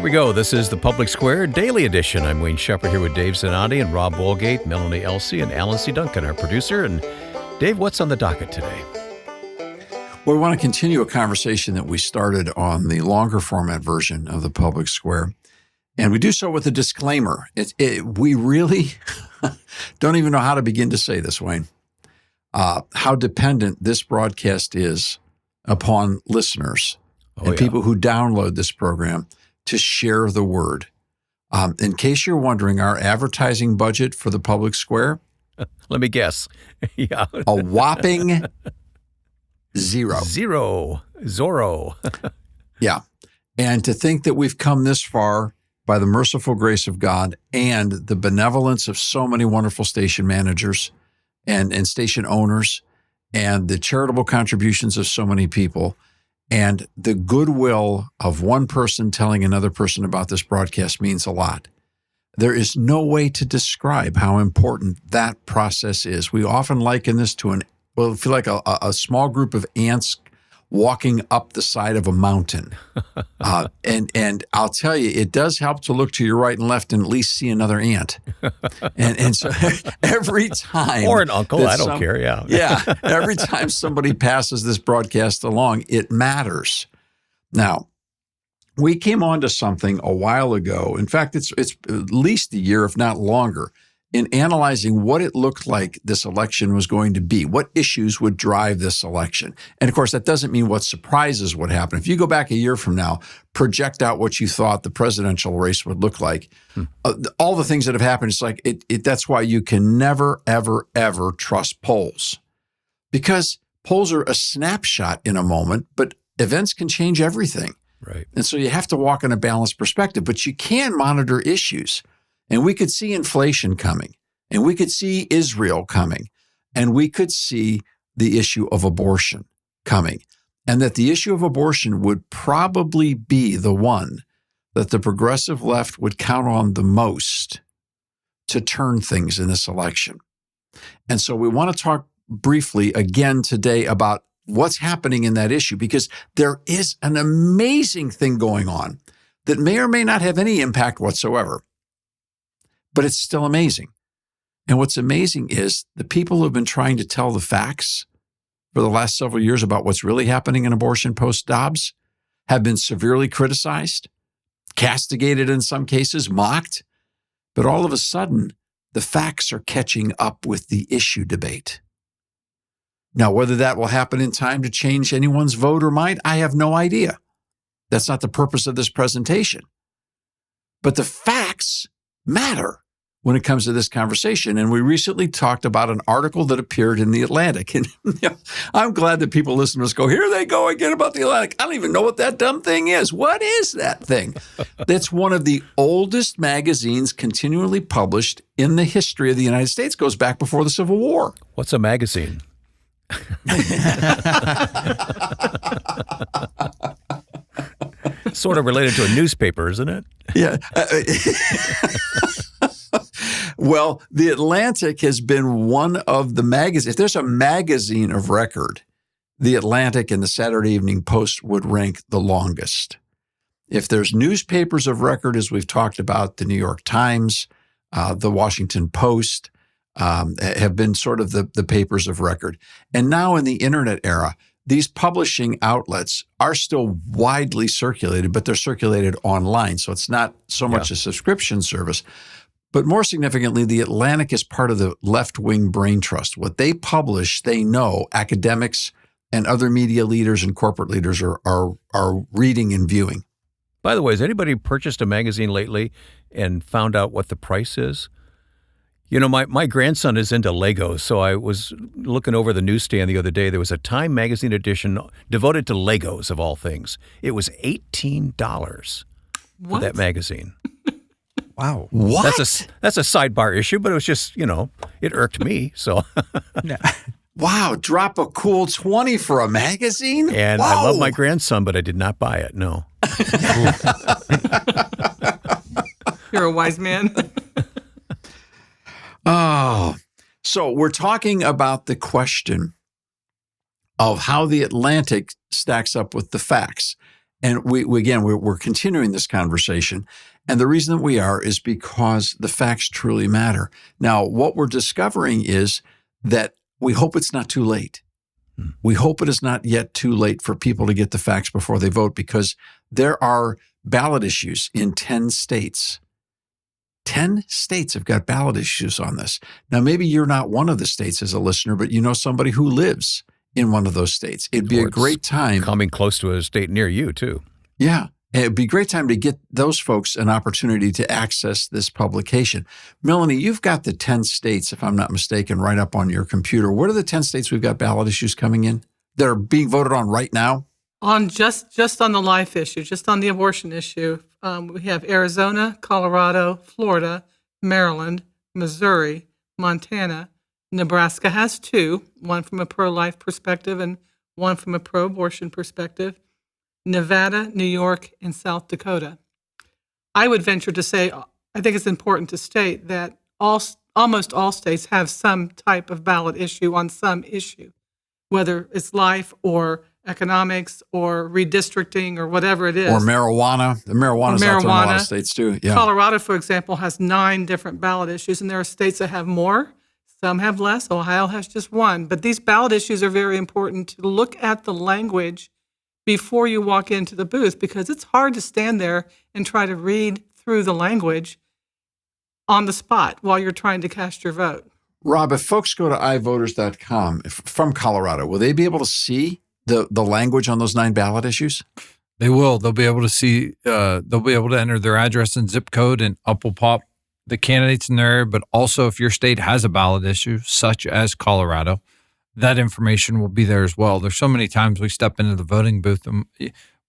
we go. This is the Public Square Daily Edition. I'm Wayne Shepherd here with Dave Zanotti and Rob Bolgate, Melanie Elsey, and Alan C. Duncan, our producer. And Dave, what's on the docket today? Well, we want to continue a conversation that we started on the longer format version of the Public Square. And we do so with a disclaimer. We really don't even know how to begin to say this, Wayne, how dependent this broadcast is upon listeners people who download this program to share the word. In case you're wondering, our advertising budget for the Public Square? Let me guess. Yeah. A whopping zero. Zorro. Yeah. And to think that we've come this far by the merciful grace of God and the benevolence of so many wonderful station managers and station owners and the charitable contributions of so many people and the goodwill of one person telling another person about this broadcast means a lot. There is no way to describe how important that process is. We often liken this to feel like a small group of ants walking up the side of a mountain. And I'll tell you, it does help to look to your right and left and at least see another ant. And so every time. Or an uncle, I don't care, yeah. Yeah, every time somebody passes this broadcast along, it matters. Now, we came on to something a while ago. In fact, it's at least a year, if not longer, in analyzing what it looked like this election was going to be, what issues would drive this election. And of course, that doesn't mean what surprises would happen. If you go back a year from now, project out what you thought the presidential race would look like, all the things that have happened, it's like, that's why you can never, ever, ever trust polls. Because polls are a snapshot in a moment, but events can change everything. Right. And so you have to walk in a balanced perspective, but you can monitor issues. And we could see inflation coming, and we could see Israel coming, and we could see the issue of abortion coming, and that the issue of abortion would probably be the one that the progressive left would count on the most to turn things in this election. And so we want to talk briefly again today about what's happening in that issue, because there is an amazing thing going on that may or may not have any impact whatsoever. But it's still amazing. And what's amazing is the people who have been trying to tell the facts for the last several years about what's really happening in abortion post-Dobbs have been severely criticized, castigated in some cases, mocked. But all of a sudden, the facts are catching up with the issue debate. Now, whether that will happen in time to change anyone's vote or mind, I have no idea. That's not the purpose of this presentation. But the facts matter when it comes to this conversation. And we recently talked about an article that appeared in The Atlantic. And I'm glad that people listen to us go, here they go again about The Atlantic. I don't even know what that dumb thing is. What is that thing? That's one of the oldest magazines continually published in the history of the United States. Goes back before the Civil War. What's a magazine? Sort of related to a newspaper, isn't it? Yeah. Well, The Atlantic has been one of the magazines. If there's a magazine of record, The Atlantic and the Saturday Evening Post would rank the longest. If there's newspapers of record, as we've talked about, the New York Times, the Washington Post have been sort of the papers of record. And now in the internet era, these publishing outlets are still widely circulated, but they're circulated online. So it's not so much a subscription service. But more significantly, The Atlantic is part of the left-wing brain trust. What they publish, they know academics and other media leaders and corporate leaders are reading and viewing. By the way, has anybody purchased a magazine lately and found out what the price is? You know, my grandson is into Legos, so I was looking over the newsstand the other day. There was a Time magazine edition devoted to Legos, of all things. It was $18 for that magazine. Wow. What? That's a sidebar issue, but it was just, it irked me. So, wow, drop a cool 20 for a magazine? And Whoa. I love my grandson, but I did not buy it, no. You're a wise man. Oh, so we're talking about the question of how The Atlantic stacks up with the facts. And we're continuing this conversation. And the reason that we are is because the facts truly matter. Now, what we're discovering is that we hope it's not too late. We hope it is not yet too late for people to get the facts before they vote, because there are ballot issues in 10 states. 10 states have got ballot issues on this. Now, maybe you're not one of the states as a listener, but you know somebody who lives in one of those states. It'd be a great time. Coming close to a state near you, too. Yeah. It'd be a great time to get those folks an opportunity to access this publication. Melanie, you've got the 10 states, if I'm not mistaken, right up on your computer. What are the 10 states we've got ballot issues coming in that are being voted on right now? On just on the life issue, just on the abortion issue, we have Arizona, Colorado, Florida, Maryland, Missouri, Montana. Nebraska has 2, one from a pro-life perspective and one from a pro-abortion perspective. Nevada, New York, and South Dakota. I would venture to say, I think it's important to state that almost all states have some type of ballot issue on some issue, whether it's life or economics or redistricting or whatever it is. Or marijuana. The marijuana's out there in a lot of states too. Yeah. Colorado, for example, has 9 different ballot issues, and there are states that have more. Some have less. Ohio has just 1. But these ballot issues are very important to look at the language before you walk into the booth, because it's hard to stand there and try to read through the language on the spot while you're trying to cast your vote. Rob, if folks go to ivoters.com from Colorado, will they be able to see the language on those 9 ballot issues? They will. They'll be able to see, they'll be able to enter their address and zip code, and up will pop the candidates in their area. But also, if your state has a ballot issue, such as Colorado, that information will be there as well. There's so many times we step into the voting booth and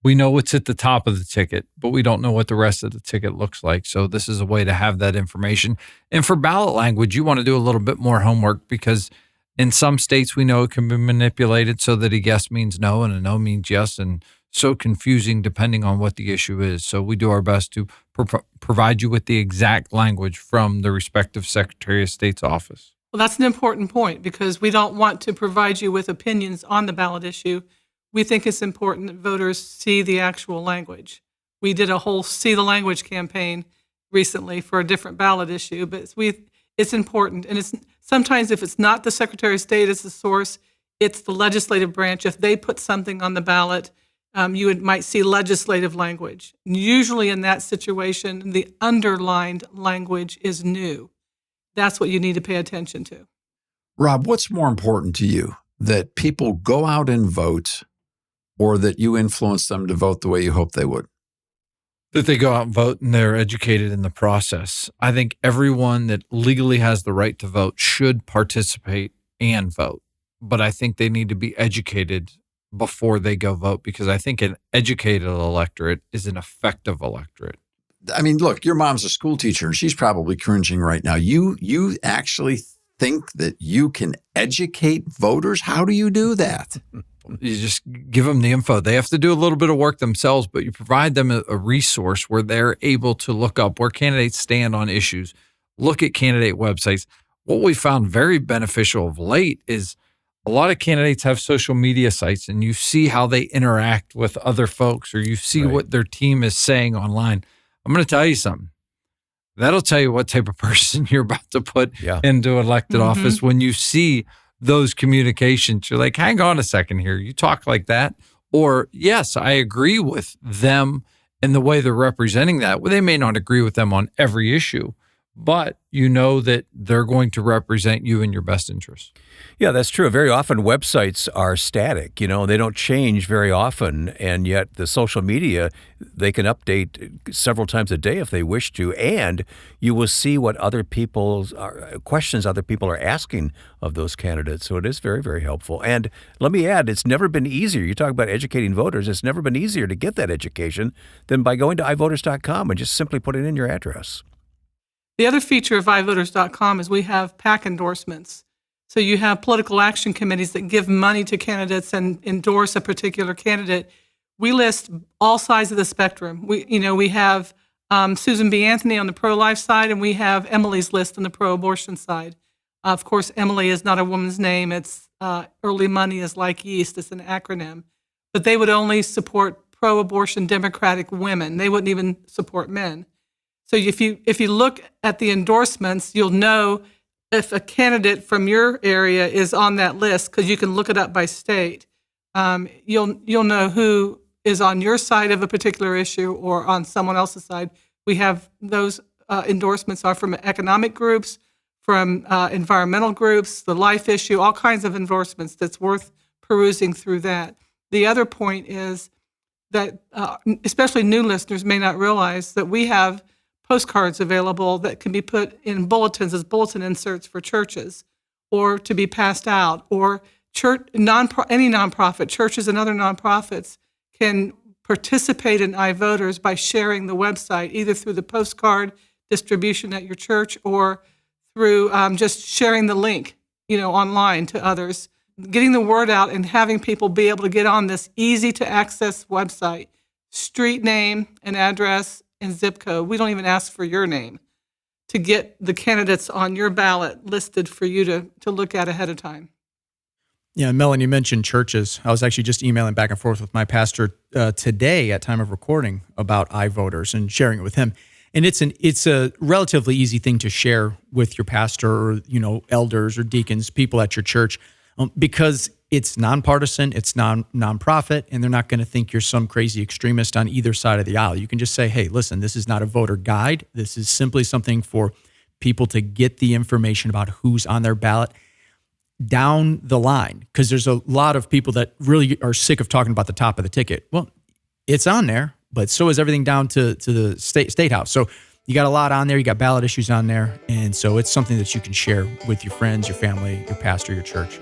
we know what's at the top of the ticket, but we don't know what the rest of the ticket looks like. So this is a way to have that information. And for ballot language, you want to do a little bit more homework, because in some states we know it can be manipulated so that a yes means no and a no means yes, and so confusing depending on what the issue is. So we do our best to provide you with the exact language from the respective Secretary of State's office. Well, that's an important point, because we don't want to provide you with opinions on the ballot issue. We think it's important that voters see the actual language. We did a whole See the Language campaign recently for a different ballot issue, but it's important. And it's sometimes, if it's not the Secretary of State as the source, it's the legislative branch. If they put something on the ballot, you might see legislative language. And usually in that situation, the underlined language is new. That's what you need to pay attention to. Rob, what's more important to you, that people go out and vote, or that you influence them to vote the way you hope they would? That they go out and vote and they're educated in the process. I think everyone that legally has the right to vote should participate and vote. But I think they need to be educated before they go vote, because I think an educated electorate is an effective electorate. I mean, look, your mom's a school teacher and she's probably cringing right now. You actually think that you can educate voters? How do you do that? You just give them the info. They have to do a little bit of work themselves, but you provide them a resource where they're able to look up where candidates stand on issues, look at candidate websites. What we found very beneficial of late is a lot of candidates have social media sites, and you see how they interact with other folks, or you see what their team is saying online. I'm going to tell you something. That'll tell you what type of person you're about to put into elected office. When you see those communications, you're like, hang on a second here. You talk like that? Or, yes, I agree with them in the way they're representing that. Well, they may not agree with them on every issue, but you know that they're going to represent you in your best interest. Yeah, that's true. Very often websites are static, they don't change very often. And yet the social media, they can update several times a day if they wish to. And you will see what questions other people are asking of those candidates. So it is very, very helpful. And let me add, it's never been easier. You talk about educating voters. It's never been easier to get that education than by going to ivoters.com and just simply putting in your address. The other feature of ivoters.com is we have PAC endorsements. So you have political action committees that give money to candidates and endorse a particular candidate. We list all sides of the spectrum. We have Susan B. Anthony on the pro-life side, and we have Emily's list on the pro-abortion side. Of course, Emily is not a woman's name. It's early money is like yeast. It's an acronym. But they would only support pro-abortion Democratic women. They wouldn't even support men. So if you look at the endorsements, you'll know if a candidate from your area is on that list, because you can look it up by state. You'll know who is on your side of a particular issue or on someone else's side. We have those endorsements are from economic groups, from environmental groups, the life issue, all kinds of endorsements that's worth perusing through that. The other point is that especially new listeners may not realize that we have postcards available that can be put in bulletins as bulletin inserts for churches or to be passed out, or any nonprofit, churches and other nonprofits can participate in iVoters by sharing the website, either through the postcard distribution at your church or through just sharing the link, online to others. Getting the word out and having people be able to get on this easy-to-access website, street name and address and zip code. We don't even ask for your name to get the candidates on your ballot listed for you to look at ahead of time. Yeah, Melanie, you mentioned churches. I was actually just emailing back and forth with my pastor today at time of recording about iVoters and sharing it with him. And it's a relatively easy thing to share with your pastor or, elders or deacons, people at your church, because it's nonpartisan, it's nonprofit, and they're not going to think you're some crazy extremist on either side of the aisle. You can just say, hey, listen, this is not a voter guide. This is simply something for people to get the information about who's on their ballot down the line, because there's a lot of people that really are sick of talking about the top of the ticket. Well, it's on there, but so is everything down to the state house. So you got a lot on there. You got ballot issues on there. And so it's something that you can share with your friends, your family, your pastor, your church.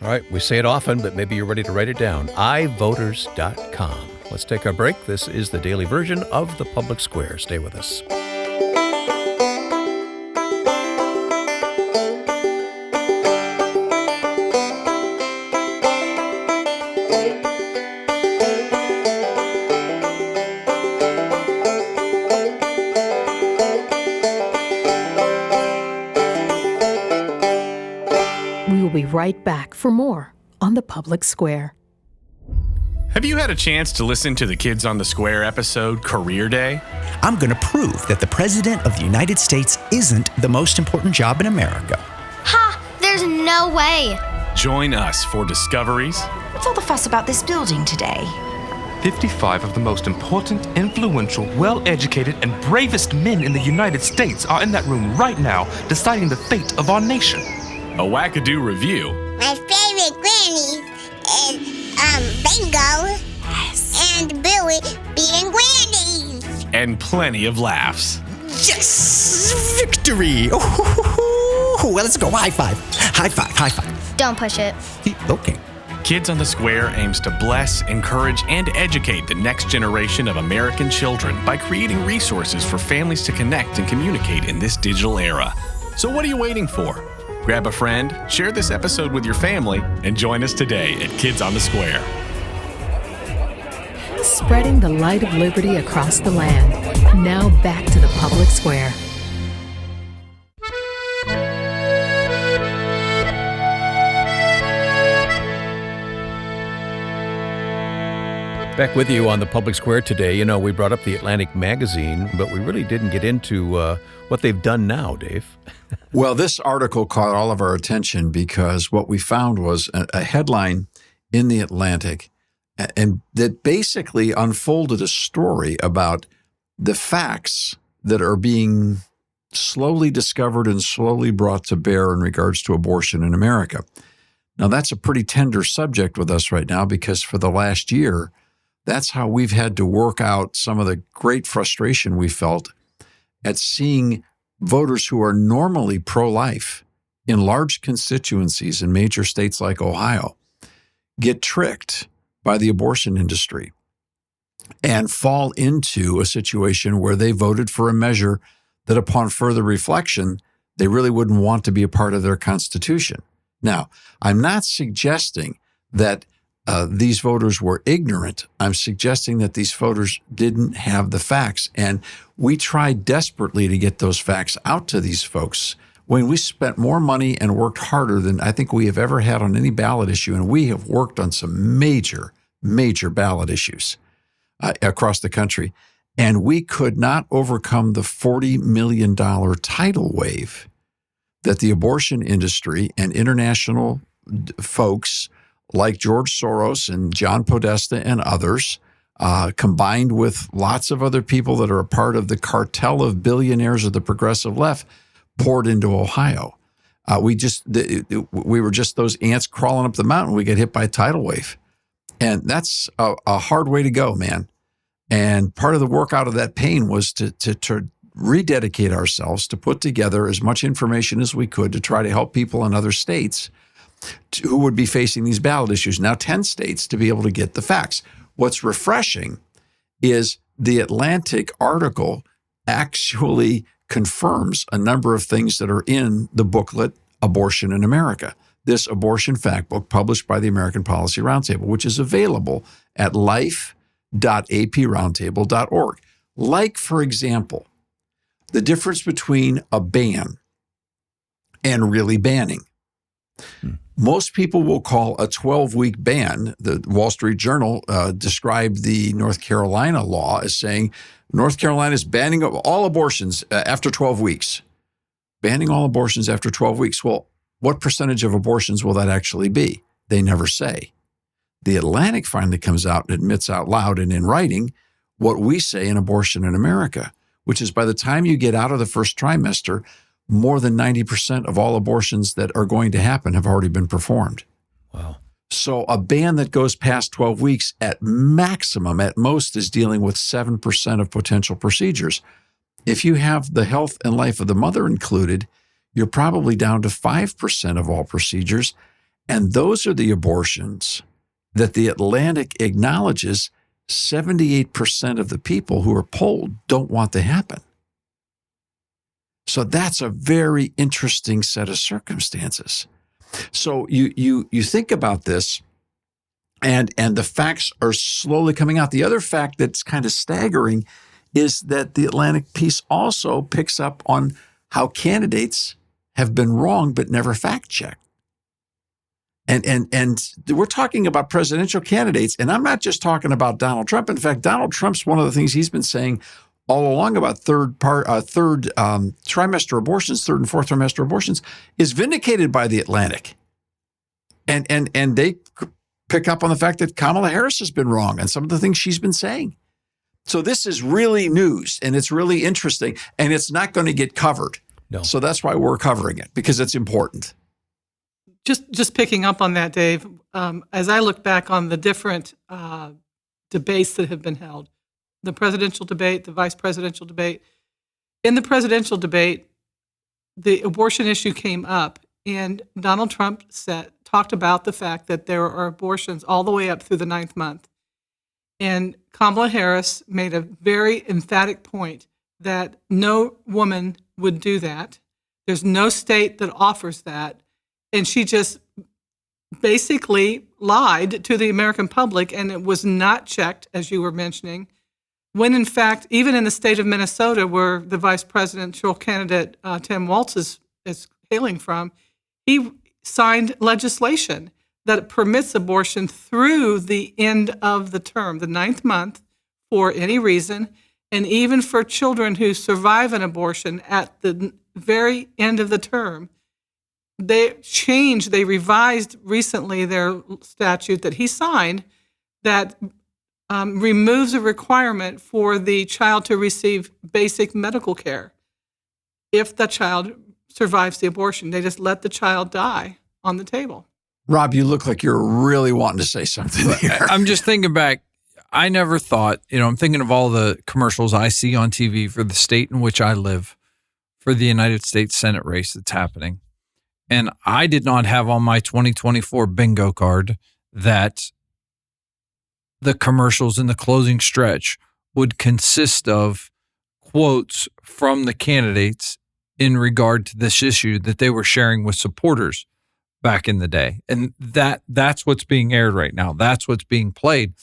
All right, we say it often, but maybe you're ready to write it down. iVoters.com. Let's take our break. This is the daily version of The Public Square. Stay with us. We'll be right back for more on The Public Square. Have you had a chance to listen to the Kids on the Square episode, Career Day? I'm going to prove that the President of the United States isn't the most important job in America. Ha! There's no way. Join us for discoveries. What's all the fuss about this building today? 55 of the most important, influential, well-educated, and bravest men in the United States are in that room right now deciding the fate of our nation. A wackadoo review. My favorite grannies is Bingo. Yes. And Billy being grannies. And plenty of laughs. Yes! Victory! Oh, well, let's go. High five. High five. High five. Don't push it. Okay. Kids on the Square aims to bless, encourage, and educate the next generation of American children by creating resources for families to connect and communicate in this digital era. So what are you waiting for? Grab a friend, share this episode with your family, and join us today at Kids on the Square. Spreading the light of liberty across the land. Now back to the Public Square. Back with you on the Public Square today. You know, we brought up the Atlantic magazine, but we really didn't get into what they've done now, Dave. Well, this article caught all of our attention because what we found was a headline in the Atlantic and that basically unfolded a story about the facts that are being slowly discovered and slowly brought to bear in regards to abortion in America. Now, that's a pretty tender subject with us right now because for the last year, that's how we've had to work out some of the great frustration we felt at seeing voters who are normally pro-life in large constituencies in major states like Ohio get tricked by the abortion industry and fall into a situation where they voted for a measure that upon further reflection, they really wouldn't want to be a part of their Constitution. Now, I'm not suggesting that these voters were ignorant. I'm suggesting that these voters didn't have the facts. And we tried desperately to get those facts out to these folks when we spent more money and worked harder than I think we have ever had on any ballot issue. And we have worked on some major, major ballot issues. across the country. And we could not overcome the $40 million tidal wave that the abortion industry and international folks like George Soros and John Podesta and others, combined with lots of other people that are a part of the cartel of billionaires of the progressive left, poured into Ohio. We were just those ants crawling up the mountain. We get hit by a tidal wave. And that's a hard way to go, man. And part of the work out of that pain was to rededicate ourselves, to put together as much information as we could to try to help people in other states who would be facing these ballot issues. Now 10 states to be able to get the facts. What's refreshing is the Atlantic article actually confirms a number of things that are in the booklet, Abortion in America, this abortion fact book published by the American Policy Roundtable, which is available at life.aproundtable.org. Like, for example, the difference between a ban and really banning. Most people will call a 12-week ban. The Wall Street Journal described the North Carolina law as saying North Carolina is banning all abortions after 12 weeks. Banning all abortions after 12 weeks. Well, what percentage of abortions will that actually be? They never say. The Atlantic finally comes out and admits out loud and in writing what we say in Abortion in America, which is by the time you get out of the first trimester, more than 90% of all abortions that are going to happen have already been performed. Wow. So a ban that goes past 12 weeks at maximum, at most, is dealing with 7% of potential procedures. If you have the health and life of the mother included, you're probably down to 5% of all procedures. And those are the abortions that the Atlantic acknowledges 78% of the people who are polled don't want to happen. So that's a very interesting set of circumstances. So you think about this, and the facts are slowly coming out. The other fact that's kind of staggering is that the Atlantic piece also picks up on how candidates have been wrong but never fact-checked. And we're talking about presidential candidates, and I'm not just talking about Donald Trump. In fact, Donald Trump's one of the things he's been saying all along about third trimester abortions, third and fourth trimester abortions, is vindicated by the Atlantic. And they pick up on the fact that Kamala Harris has been wrong and some of the things she's been saying. So this is really news, and it's really interesting, and it's not going to get covered. No. So that's why we're covering it, because it's important. Just picking up on that, Dave, as I look back on the different debates that have been held, the presidential debate, the vice presidential debate, in the presidential debate, the abortion issue came up, and Donald Trump talked about the fact that there are abortions all the way up through the 9th month. And Kamala Harris made a very emphatic point that no woman would do that. There's no state that offers that. And she just basically lied to the American public, and it was not checked, as you were mentioning, when in fact, even in the state of Minnesota, where the vice presidential candidate Tim Walz is hailing from, he signed legislation that permits abortion through the end of the term, the 9th month, for any reason, and even for children who survive an abortion at the very end of the term. They revised recently their statute that he signed that removes a requirement for the child to receive basic medical care if the child survives the abortion. They just let the child die on the table. Rob, you look like you're really wanting to say something here. I'm just thinking back. I never thought, I'm thinking of all the commercials I see on TV for the state in which I live, for the United States Senate race that's happening. And I did not have on my 2024 bingo card that the commercials in the closing stretch would consist of quotes from the candidates in regard to this issue that they were sharing with supporters back in the day. And that's what's being aired right now. That's what's being played.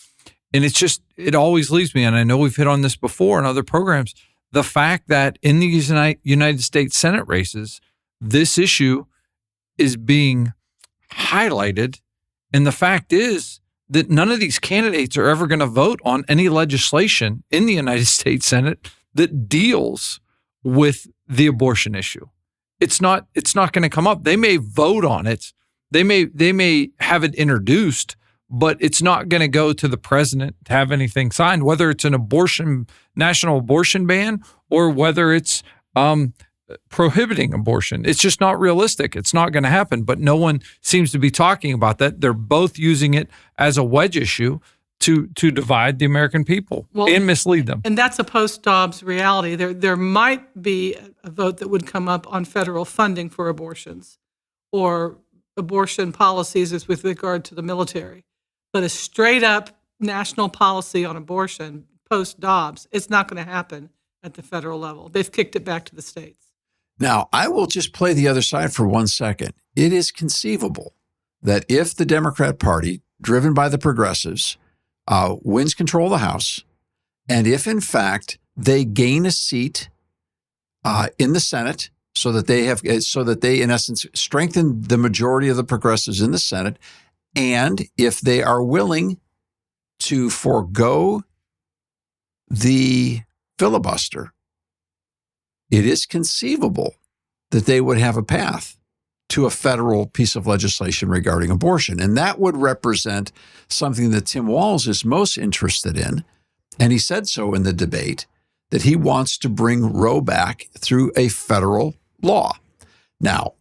And it always leaves me, and I know we've hit on this before in other programs, the fact that in these United States Senate races, this issue is being highlighted. And the fact is that none of these candidates are ever going to vote on any legislation in the United States Senate that deals with the abortion issue. It's not going to come up. They may vote on it. They may have it introduced, but it's not going to go to the president to have anything signed, whether it's an national abortion ban or whether it's prohibiting abortion. It's just not realistic. It's not going to happen, but no one seems to be talking about that. They're both using it as a wedge issue to divide the American people and mislead them. And that's a post-Dobbs reality. There might be a vote that would come up on federal funding for abortions or abortion policies as with regard to the military. But a straight-up national policy on abortion post-Dobbs, it's not going to happen at the federal level. They've kicked it back to the states. Now, I will just play the other side for 1 second. It is conceivable that if the Democrat Party, driven by the progressives, wins control of the House, and if, in fact, they gain a seat in the Senate so that they, in essence, strengthen the majority of the progressives in the Senate, and if they are willing to forego the filibuster, it is conceivable that they would have a path to a federal piece of legislation regarding abortion. And that would represent something that Tim Walz is most interested in. And he said so in the debate, that he wants to bring Roe back through a federal law. Now,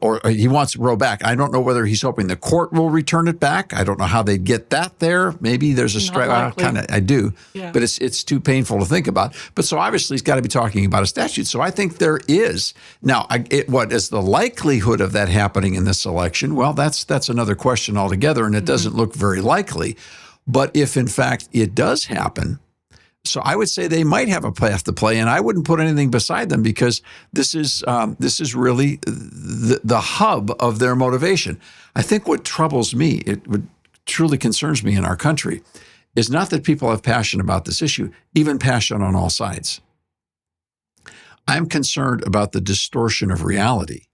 or he wants Roe back. I don't know whether he's hoping the court will return it back. I don't know how they'd get that there. Maybe there's a strike. I do, yeah. But it's too painful to think about. But so obviously he's got to be talking about a statute. So I think there is. Now, what is the likelihood of that happening in this election? Well, that's another question altogether, and it doesn't look very likely. But if in fact it does happen, so I would say they might have a path to play, and I wouldn't put anything beside them because this is really the hub of their motivation. I think what troubles me, what truly concerns me in our country, is not that people have passion about this issue, even passion on all sides. I'm concerned about the distortion of reality.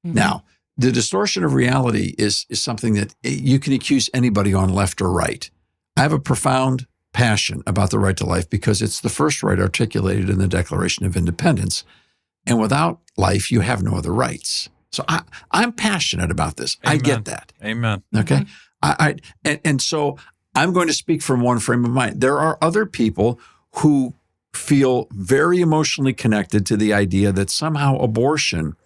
Mm-hmm. Now, the distortion of reality is something that you can accuse anybody on left or right. I have a profound passion about the right to life because it's the first right articulated in the Declaration of Independence. And without life, you have no other rights. So I'm passionate about this. Amen. I get that. Amen. Okay. And so I'm going to speak from one frame of mind. There are other people who feel very emotionally connected to the idea that somehow abortion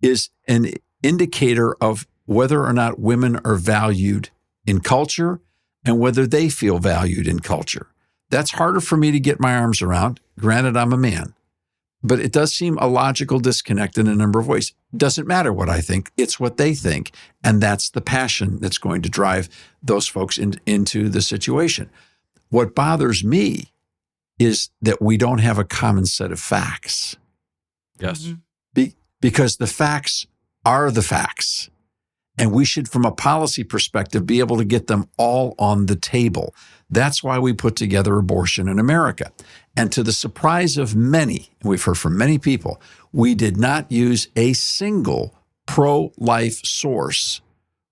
is an indicator of whether or not women are valued in culture and whether they feel valued in culture. That's harder for me to get my arms around. Granted, I'm a man. But it does seem a logical disconnect in a number of ways. Doesn't matter what I think. It's what they think. And that's the passion that's going to drive those folks into the situation. What bothers me is that we don't have a common set of facts. Yes. Because the facts are the facts. And we should, from a policy perspective, be able to get them all on the table. That's why we put together abortion in America. And to the surprise of many, and we've heard from many people, we did not use a single pro-life source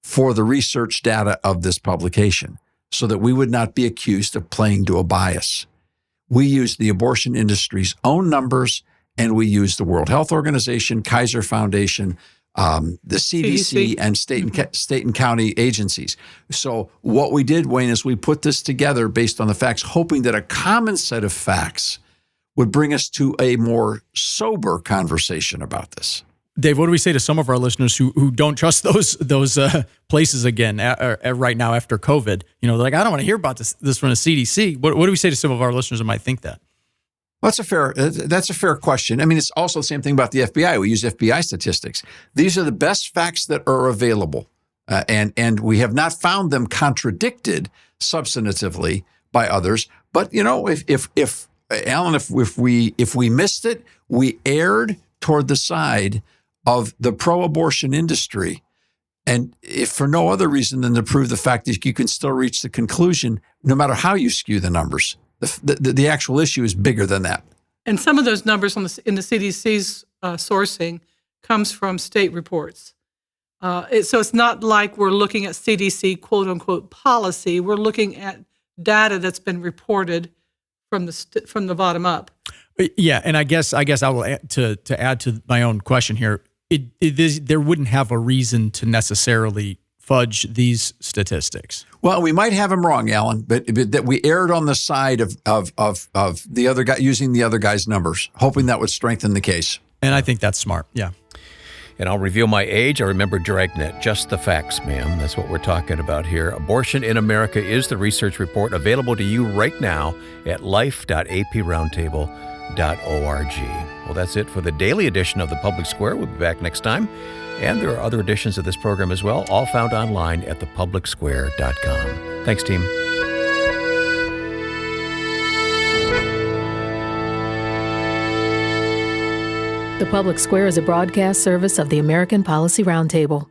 for the research data of this publication so that we would not be accused of playing to a bias. We used the abortion industry's own numbers, and we used the World Health Organization, Kaiser Foundation, the CDC, and state and county agencies. So what we did, Wayne, is we put this together based on the facts, hoping that a common set of facts would bring us to a more sober conversation about this. Dave, what do we say to some of our listeners who don't trust those places again right now after COVID? They're like, I don't want to hear about this from the CDC. What do we say to some of our listeners who might think that? Well, that's a fair question. I mean, it's also the same thing about the FBI. We use FBI statistics. These are the best facts that are available, and we have not found them contradicted substantively by others. But if Alan, if we missed it, we erred toward the side of the pro-abortion industry, and if for no other reason than to prove the fact that you can still reach the conclusion, no matter how you skew the numbers. The actual issue is bigger than that. And some of those numbers in the CDC's sourcing comes from state reports. So it's not like we're looking at CDC quote unquote policy. We're looking at data that's been reported from the bottom up. Yeah, and I guess I will add to add to my own question here. There wouldn't have a reason to necessarily fudge these statistics. Well, we might have him wrong, Alan, but that we erred on the side of the other guy using the other guy's numbers, hoping that would strengthen the case. And I think that's smart. Yeah. And I'll reveal my age. I remember Dragnet. Just the facts, ma'am. That's what we're talking about here. Abortion in America is the research report available to you right now at life.aproundtable.org. Well, that's it for the daily edition of The Public Square. We'll be back next time. And there are other editions of this program as well, all found online at thepublicsquare.com. Thanks, team. The Public Square is a broadcast service of the American Policy Roundtable.